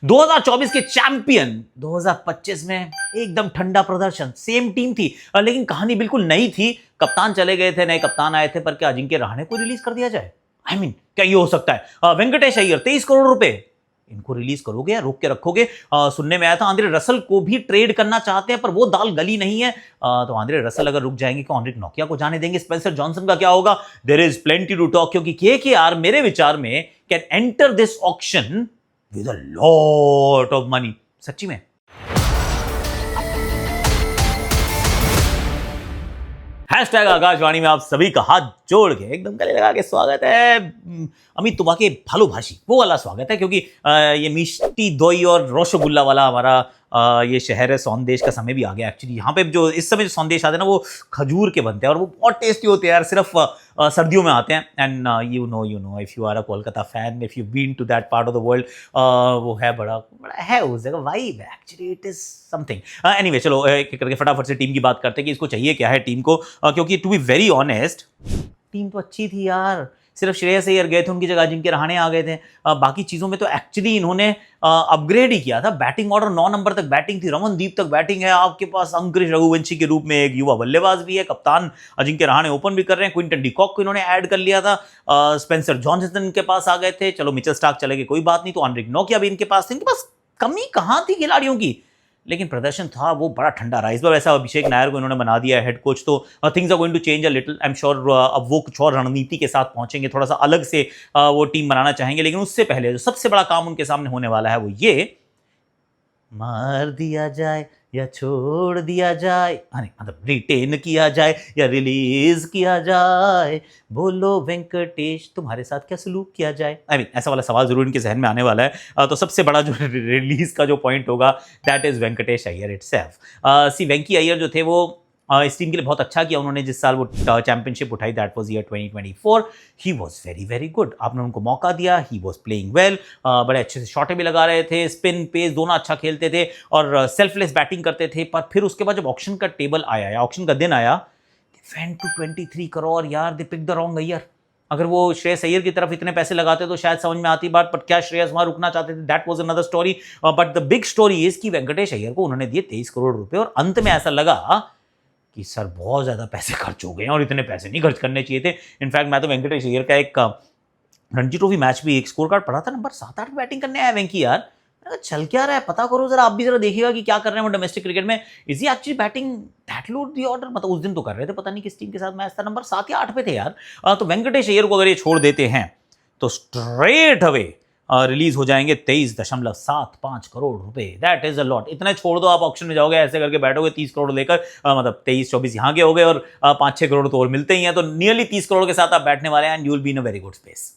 2024 के चैंपियन 2025 में एकदम ठंडा प्रदर्शन, सेम टीम थी लेकिन कहानी बिल्कुल नई थी। कप्तान चले गए थे, नए कप्तान आए थे, पर क्या अजिंक्य रहाणे को रिलीज कर दिया जाए? क्या ये हो सकता है? वेंकटेश अय्यर 23 करोड़ रुपए, इनको रिलीज करोगे या रोक के रखोगे? सुनने में आया था आंद्रे रसल को भी ट्रेड करना चाहते हैं, पर वो दाल गली नहीं है। तो आंद्रे रसल अगर रुक जाएंगे तो एनरिक नोकिया को जाने देंगे? स्पेंसर जॉनसन का क्या होगा? There is plenty to talk, क्योंकि केकेआर मेरे विचार में can enter this auction with a lot of money। सच्ची में हैशटैग आकाशवाणी में आप सभी का हाथ जोड़ के एकदम गले लगा के स्वागत है। अमित तुम्हाके भालो भाषी वो वाला स्वागत है, क्योंकि ये मिष्टी दोई और रसगुल्ला वाला हमारा ये शहर है, सौंदेश का समय भी आ गया। एक्चुअली यहाँ पे जो इस समय जो सौंदेश आते हैं ना, वो खजूर के बनते हैं और वो बहुत टेस्टी होते हैं यार, सिर्फ सर्दियों में आते हैं। And you know if you are a Kolkata fan, if you been to that part of the world, वो है बड़ा बड़ा है उस जगह, वाइब है actually, it is something. Anyway चलो एक करके फटाफट से टीम की बात करते हैं कि इसको चाहिए क्या है टीम को, क्योंकि to be very honest team तो अच्छी थी यार, सिर्फ श्रेयस अय्यर गए थे, उनकी जगह अजिंक्य रहाणे आ गए थे। बाकी चीज़ों में तो एक्चुअली इन्होंने अपग्रेड ही किया था। बैटिंग ऑर्डर 9 नंबर तक बैटिंग थी, रमनदीप तक बैटिंग है, आपके पास अंकुरिश रघुवंशी के रूप में एक युवा बल्लेबाज भी है, कप्तान अजिंक्य रहाणे ओपन भी कर रहे हैं, क्विंटन डिकॉक को इन्होंने ऐड कर लिया था, स्पेंसर जॉनसन के पास आ गए थे, चलो मिचेल स्टार्क चले गए कोई बात नहीं, तो एनरिक नोकिया भी इनके पास थे। इनके पास कमी कहाँ थी खिलाड़ियों की, लेकिन प्रदर्शन था वो बड़ा ठंडा रहा। इस बार ऐसा अभिषेक नायर को इन्होंने बना दिया है हेड कोच, तो things are going to change a little. I am sure अब वो कुछ और रणनीति के साथ पहुंचेंगे, थोड़ा सा अलग से वो टीम बनाना चाहेंगे। लेकिन उससे पहले जो सबसे बड़ा काम उनके सामने होने वाला है वो ये, मार दिया जाए या छोड़ दिया जाए, मतलब रिटेन किया जाए या रिलीज किया जाए, बोलो वेंकटेश तुम्हारे साथ क्या सलूक किया जाए। ऐसा वाला सवाल जरूर इनके जहन में आने वाला है। तो सबसे बड़ा जो रिलीज का जो पॉइंट होगा that is Venkatesh Iyer itself. See Venky Iyer जो थे वो इस टीम के लिए बहुत अच्छा किया उन्होंने जिस साल वो चैंपियनशिप उठाई, that was year 2024। He was very very good, आपने उनको मौका दिया, ही वाज प्लेइंग वेल, बड़े अच्छे से शॉटें भी लगा रहे थे, स्पिन पेस दोनों अच्छा खेलते थे और सेल्फलेस बैटिंग करते थे। पर फिर उसके बाद जब ऑक्शन का टेबल आया या ऑक्शन का दिन आया, दे वेंट टू 23 करोड़ यार, दे पिक द रॉन्ग अय्यर। अगर वो श्रेयस अय्यर की तरफ इतने पैसे लगाते तो शायद समझ में आती बात, बट क्या श्रेयस वहां रुकना चाहते थे, that was another story. But the big story is कि वेंकटेश अय्यर को उन्होंने दिए 23 करोड़ रुपए और अंत में ऐसा लगा कि सर बहुत ज़्यादा पैसे खर्च हो गए हैं और इतने पैसे नहीं खर्च करने चाहिए थे। इनफैक्ट मैं तो वेंकटेश अय्यर का एक रणजी ट्रॉफी मैच भी एक स्कोर कार्ड पढ़ा था, नंबर 7-8 बैटिंग करने आया वेंकी यार। मैंने कहा चल क्या रहा है, पता करो जरा, आप भी जरा देखिएगा कि क्या कर रहे हैं वो डोमेस्टिक क्रिकेट में। Is he actually batting that low the order? मतलब उस दिन तो कर रहे थे, पता नहीं किस टीम के साथ मैच था, नंबर 7 या 8 पे थे यार। तो वेंकटेश अय्यर को अगर ये छोड़ देते हैं तो स्ट्रेट अवे रिलीज हो जाएंगे 23.75 करोड़ रुपए। That is a lot. इतने छोड़ दो, आप ऑक्शन में जाओगे ऐसे करके बैठोगे 30 करोड़ लेकर, मतलब 23-24 यहाँ के हो गए और 5-6 करोड़ तो और मिलते ही हैं, तो नियरली 30 करोड़ के साथ आप बैठने वाले हैं and you will be in a very good space.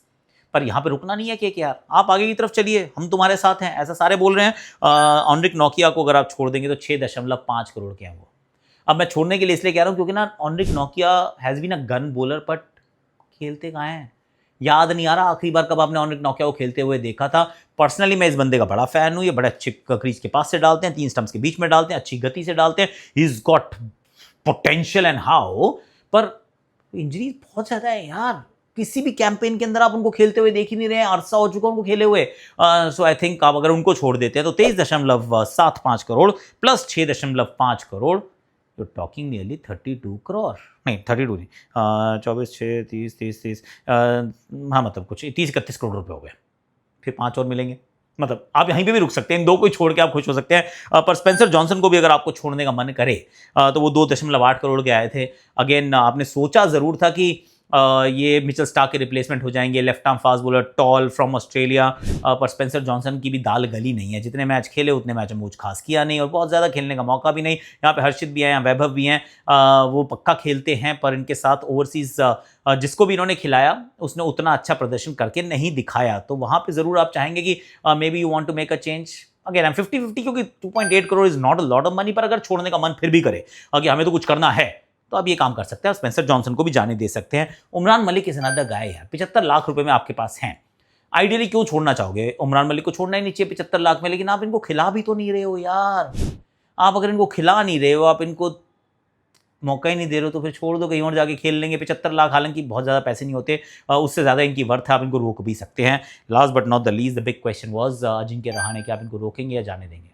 पर यहाँ पे रुकना नहीं है कि यार आप आगे की तरफ चलिए, हम तुम्हारे साथ हैं, ऐसा सारे बोल रहे हैं। एनरिक नोकिया को अगर आप छोड़ देंगे तो 6.5 करोड़ के हैं वो। अब मैं छोड़ने के लिए इसलिए कह रहा हूँ क्योंकि ना एनरिक नोकिया has been a gun bowler, but खेलते कहाँ हैं, याद नहीं आ रहा आखिरी बार कब आपने एनरिक नोकिया को खेलते हुए देखा था। पर्सनली मैं इस बंदे का बड़ा फैन हूँ, ये बड़े अच्छे क्रीज के पास से डालते हैं, 3 स्टंप्स के बीच में डालते हैं, अच्छी गति से डालते हैं, he is got potential and how. पर इंजरी बहुत ज्यादा है यार, किसी भी कैंपेन के अंदर आप उनको खेलते हुए देख ही नहीं रहे हैं, अरसा हो चुका उनको खेले हुए। सो आई थिंक आप अगर उनको छोड़ देते हैं तो 23.75 crore plus 6.5 crore, you're talking nearly 32 crore, नहीं 32 नहीं, 24, 6, 30, हाँ मतलब कुछ 30-31 करोड़ रुपए हो गए, फिर 5 और मिलेंगे। मतलब आप यहीं पे भी रुक सकते हैं, इन दो को छोड़ के आप खुश हो सकते हैं। पर स्पेंसर जॉनसन को भी अगर आपको छोड़ने का मन करे तो वो 2.8 करोड़ के आए थे। अगेन आपने सोचा ज़रूर था कि ये मिचेल स्टार्क के रिप्लेसमेंट हो जाएंगे, left arm fast bowler tall from Australia. पर स्पेंसर जॉनसन की भी दाल गली नहीं है, जितने मैच खेले उतने मैच में कुछ खास किया नहीं और बहुत ज़्यादा खेलने का मौका भी नहीं। यहाँ पे हर्षित भी हैं, यहाँ वैभव भी हैं, वो पक्का खेलते हैं, पर इनके साथ ओवरसीज जिसको भी इन्होंने खिलाया उसने उतना अच्छा प्रदर्शन करके नहीं दिखाया। तो वहाँ पे ज़रूर आप चाहेंगे कि maybe you want to make a change. Again I am 50-50, क्योंकि 2.8 crore is not a lot of money, पर अगर छोड़ने का मन फिर भी करे कि हमें तो कुछ करना है, तो आप ये काम कर सकते हैं, स्पेंसर जॉनसन को भी जाने दे सकते हैं। Umran Malik is another guy है, 75 लाख रुपए में आपके पास हैं। आइडियली क्यों छोड़ना चाहोगे? उमरान मलिक को छोड़ना ही नहीं चाहिए 75 लाख में, लेकिन आप इनको खिला भी तो नहीं रहे हो यार। आप अगर इनको खिला नहीं रहे हो, आप इनको मौका ही नहीं दे रहे हो तो फिर छोड़ दो, कहीं और जाके खेल लेंगे। 75 लाख हालांकि बहुत ज़्यादा पैसे नहीं होते, उससे ज़्यादा इनकी वर्थ है, आप इनको रोक भी सकते हैं। Last but not the least the big question was Ajinkya Rahane, क्या आप इनको रोकेंगे या जाने देंगे?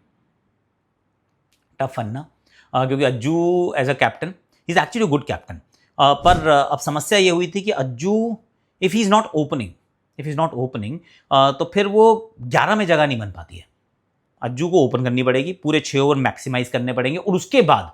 टफ है ना, क्योंकि Ajju as a captain is actually good captain, पर अब समस्या ये हुई थी कि Ajju if he is not opening तो फिर वो 11 में जगह नहीं बन पाती है। अज्जू को ओपन करनी पड़ेगी, पूरे 6 ओवर मैक्सिमाइज करने पड़ेंगे, और उसके बाद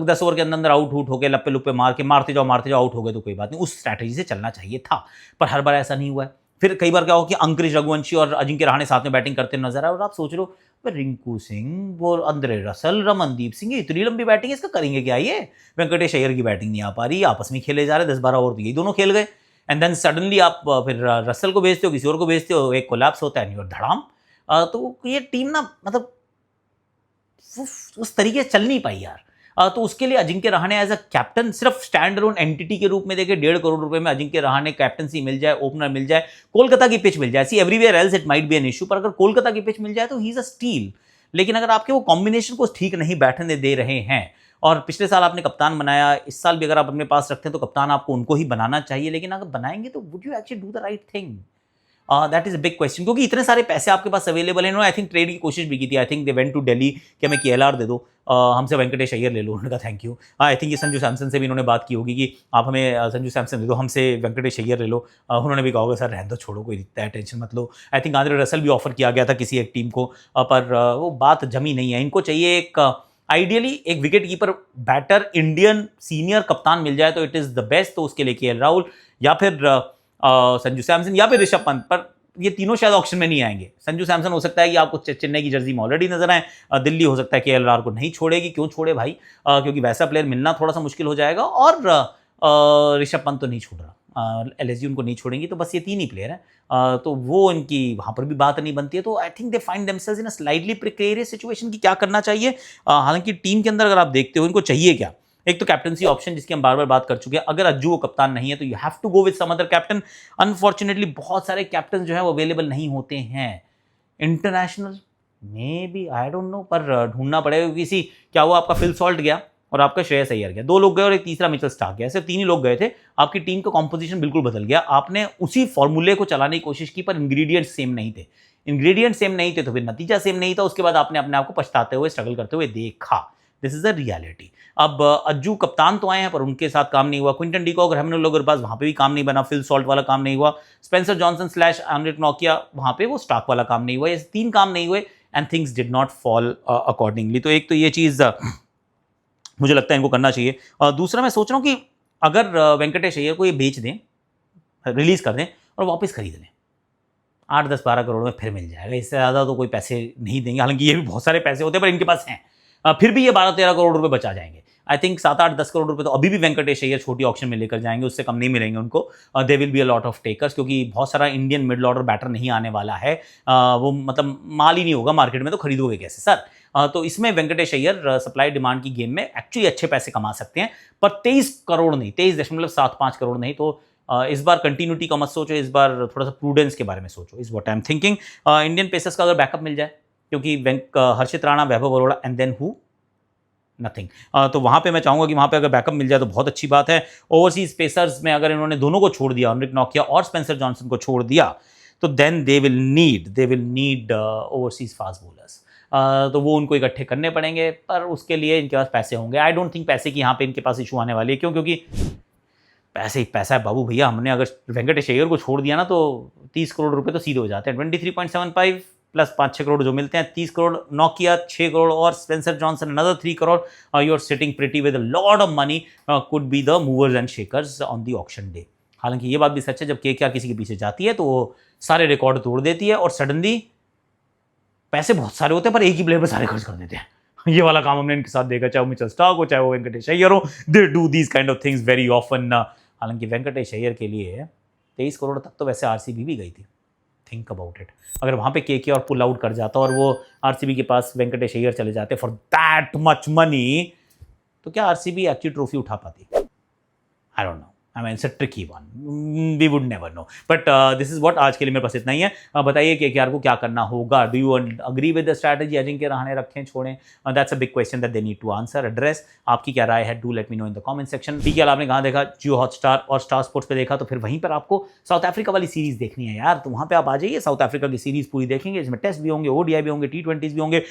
10 ओवर के अंदर आउट होके लप्पे लुप्पे मार के मारते जाओ आउट हो गए तो कोई बात नहीं, उस स्ट्रैटेजी से चलना चाहिए था, पर हर बार ऐसा नहीं हुआ है। फिर कई बार क्या हो कि अंकुरिश रघुवंशी और अजिंक्य रहाणे साथ में बैटिंग करते नजर आए, और आप सोच रहे हो रिंकू सिंह, वो अंद्रे रसल, रमनदीप सिंह, इतनी लंबी बैटिंग है, इसका करेंगे क्या ये? वेंकटेश अय्यर की बैटिंग नहीं आ पा रही, आपस में खेले जा रहे 10-12 ओवर तो ये दोनों खेल गए, एंड देन सडनली आप फिर रसल को भेजते हो, किसी और को भेजते हो, एक कोलैप्स होता है और धड़ाम। तो ये टीम ना मतलब उस तरीके से चल नहीं पाई यार। तो उसके लिए Ajinkya Rahane as a captain, सिर्फ स्टैंड अलोन एंटिटी के रूप में देखे 1.5 करोड़ रुपए में अजिंक्य रहाणे कैप्टनसी मिल जाए, ओपनर मिल जाए, कोलकाता की पिच मिल जाए, सी everywhere else it might be an issue, पर अगर कोलकाता की पिच मिल जाए तो ही इज अ स्टील। लेकिन अगर आपके वो कॉम्बिनेशन को ठीक नहीं बैठने दे रहे हैं, और पिछले साल आपने कप्तान बनाया, इस साल भी अगर आप अपने पास रखते हैं तो कप्तान आपको उनको ही बनाना चाहिए, लेकिन अगर बनाएंगे तो would you actually do the right thing? That is a big question, क्योंकि इतने सारे पैसे आपके पास अवेलेबल हैं। आई थिंक ट्रेड की कोशिश भी की थी, I think they went to Delhi कि हमें KLR दे दो, हमसे वेंकटेश अय्यर ले लो, उन्होंने कहा थैंक यू। आई थिंक ये संजू सैमसन से भी इन्होंने बात की होगी कि आप हमें संजू सैमसन दे दो, हमसे वेंकटेश अय्यर ले लो, उन्होंने भी कहा होगा सर रहने दो, छोड़ो, कोई इतना टेंशन मत लो। आई थिंक आंद्रे रसल भी ऑफर किया गया था किसी एक टीम को, पर वो बात जमी नहीं है। इनको चाहिए एक आइडियली एक wicket keeper batter Indian senior कप्तान मिल जाए तो इट इज़ द बेस्ट, तो उसके लिए KL राहुल या फिर संजू सैमसन या फिर ऋषभ पंत, पर ये तीनों शायद ऑक्शन में नहीं आएंगे। संजू सैमसन हो सकता है कि आपको चेन्नई की जर्सी में ऑलरेडी नजर आए, दिल्ली हो सकता है KLR को नहीं छोड़ेगी, क्यों छोड़े भाई, क्योंकि वैसा प्लेयर मिलना थोड़ा सा मुश्किल हो जाएगा, और ऋषभ पंत तो नहीं छोड़ रहा, LSG उनको नहीं छोड़ेंगी, तो बस ये 3 ही प्लेयर हैं, तो वो इनकी वहाँ पर भी बात नहीं बनती है। तो आई think they find themselves in a slightly precarious situation की क्या करना चाहिए। हालांकि टीम के अंदर अगर आप देखते हो इनको चाहिए क्या, एक तो कैप्टनसी ऑप्शन जिसकी हम बार बार बात कर चुके हैं, अगर अज्जू वो कप्तान नहीं है तो you have to go with some other captain. Unfortunately बहुत सारे कैप्टन जो है वो अवेलेबल नहीं होते हैं international, maybe I don't know, पर ढूंढना पड़ेगा किसी। क्या हुआ, आपका फिल सॉल्ट गया और आपका श्रेयस अय्यर गया, 2 लोग गए और एक तीसरा मिचेल स्टार्क गया, सिर्फ 3 ही लोग गए थे, आपकी टीम का कॉम्पोजिशन बिल्कुल बदल गया। आपने उसी फॉर्मूले को चलाने की कोशिश की पर इंग्रेडिएंट सेम नहीं थे, तो फिर नतीजा सेम नहीं था, उसके बाद आपने अपने आप को पछताते हुए, स्ट्रगल करते हुए देखा। This is a reality. अब अज्जू कप्तान तो आए हैं पर उनके साथ काम नहीं हुआ, क्विंटन डी कॉक, रहमान उल गुरबाज, वहां पे भी काम नहीं बना, फिल सॉल्ट वाला काम नहीं हुआ, स्पेंसर जॉनसन स्लैश एनरिक नोकिया, वहां पे वो स्टार्क वाला काम नहीं हुआ, ये 3 काम नहीं हुए and things did not fall accordingly. तो एक तो ये चीज मुझे लगता है इनको करना चाहिए। दूसरा मैं सोच रहा हूँ कि अगर वेंकटेश अय्यर को ये बेच दें, रिलीज कर दें और वापस खरीद लें, 8-10-12 करोड़ में फिर मिल जाएगा, इससे ज़्यादा तो कोई पैसे नहीं देंगे, हालांकि ये भी बहुत सारे पैसे होते हैं पर इनके पास हैं, फिर भी ये 12-13 करोड़ रुपए बचा जाएंगे। आई थिंक 7-8-10 करोड़ रुपए तो अभी भी वेंकटेश अय्यर छोटी ऑक्शन में लेकर जाएंगे, उससे कम नहीं मिलेंगे उनको। They will be a lot of takers, क्योंकि बहुत सारा इंडियन मिडल ऑर्डर बैटर नहीं आने वाला है, वो मतलब माल ही नहीं होगा मार्केट में, तो खरीदोगे कैसे सर। तो इसमें वेंकटेश अय्यर सप्लाई डिमांड की गेम में एक्चुअली अच्छे पैसे कमा सकते हैं, पर 23 करोड़ नहीं, 23.75 करोड़ नहीं। तो इस बार कंटिन्यूटी का मत सोचो, इस बार थोड़ा सा प्रूडेंस के बारे में सोचो, is what I am thinking. Indian pacers का अगर बैकअप मिल जाए, क्योंकि Harshit Rana, Vaibhav Arora and then who, nothing, तो वहां पे मैं चाहूंगा कि वहां पे अगर बैकअप मिल जाए तो बहुत अच्छी बात है। ओवरसीज पेसर्स में अगर इन्होंने दोनों को छोड़ दिया, एनरिक नोकिया और स्पेंसर जॉनसन को छोड़ दिया, तो then they will need overseas fast bowlers, तो वो उनको इकट्ठे करने पड़ेंगे, पर उसके लिए इनके पास पैसे होंगे। आई डोंट थिंक पैसे की यहाँ पे इनके पास इशू आने वाली है, क्यों, क्योंकि पैसे ही पैसा है बाबू भैया। हमने अगर वेंकटेश अय्यर को छोड़ दिया ना तो 30 करोड़ रुपए तो सीधे हो जाते हैं, 23.75 प्लस 5-6 करोड़ जो मिलते हैं, 30 करोड़, नोकिया 6 करोड़ और Spencer Johnson another 3 crore, you are sitting pretty with a lot of money, could be the movers and shakers on the auction day. हालांकि ये बात भी सच है, जब KKR किसी के पीछे जाती है तो वो सारे रिकॉर्ड तोड़ देती है और सडनली पैसे बहुत सारे होते हैं पर एक ही प्लेयर पर सारे खर्च कर देते हैं। ये वाला काम हमने इनके साथ देखा, चाहे वो मिचेल स्टार्क हो, चाहे वो वेंकटेश अय्यर हो, they do these kind of things very often. हालांकि वेंकटेश अय्यर के लिए 23 करोड़ तक तो वैसे RCB भी गई थी, थिंक अबाउट इट। अगर वहां पे KKR पुल आउट कर जाता और वो RCB के पास वेंकटेश अय्यर चले जाते फॉर दैट मच मनी, तो क्या RCB एक्चुअली ट्रॉफी उठा पाती? I don't know. I mean it's a tricky one, we would never know, but this is what आज के लिए मेरे पास इतना ही है। बताइए कि KKR को क्या करना होगा। Do you agree with the strategy Ajinkya Rahane रखें छोड़ें? That's a big question that they need to answer address. आपकी क्या राय है? Do let me know in the comment section. PKL आपने कहाँ देखा? जियो हॉटस्टार और स्टार स्पोर्ट्स पे देखा, तो फिर वहीं पर आपको साउथ अफ्रीका वाली सीरीज देखनी है यार, तो वहाँ पे आप आ जाइए, साउथ अफ्रीका की सीरीज पूरी देखेंगे, इसमें टेस्ट भी होंगे, ODI भी होंगे, T20s भी होंगे,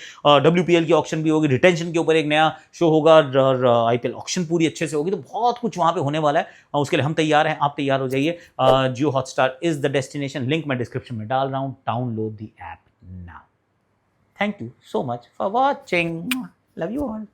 WPL की ऑक्शन भी होगी, रिटेंशन के ऊपर एक नया शो होगा और IPL ऑक्शन पूरी अच्छे से होगी, तो बहुत कुछ वहाँ पे होने वाला है। उसके लिए हम तैयार हैं, आप तैयार हो जाइए। Jio Hotstar is the destination, link मैं डिस्क्रिप्शन में डाल रहा हूँ, download the app now. Thank you so much for watching, love you all.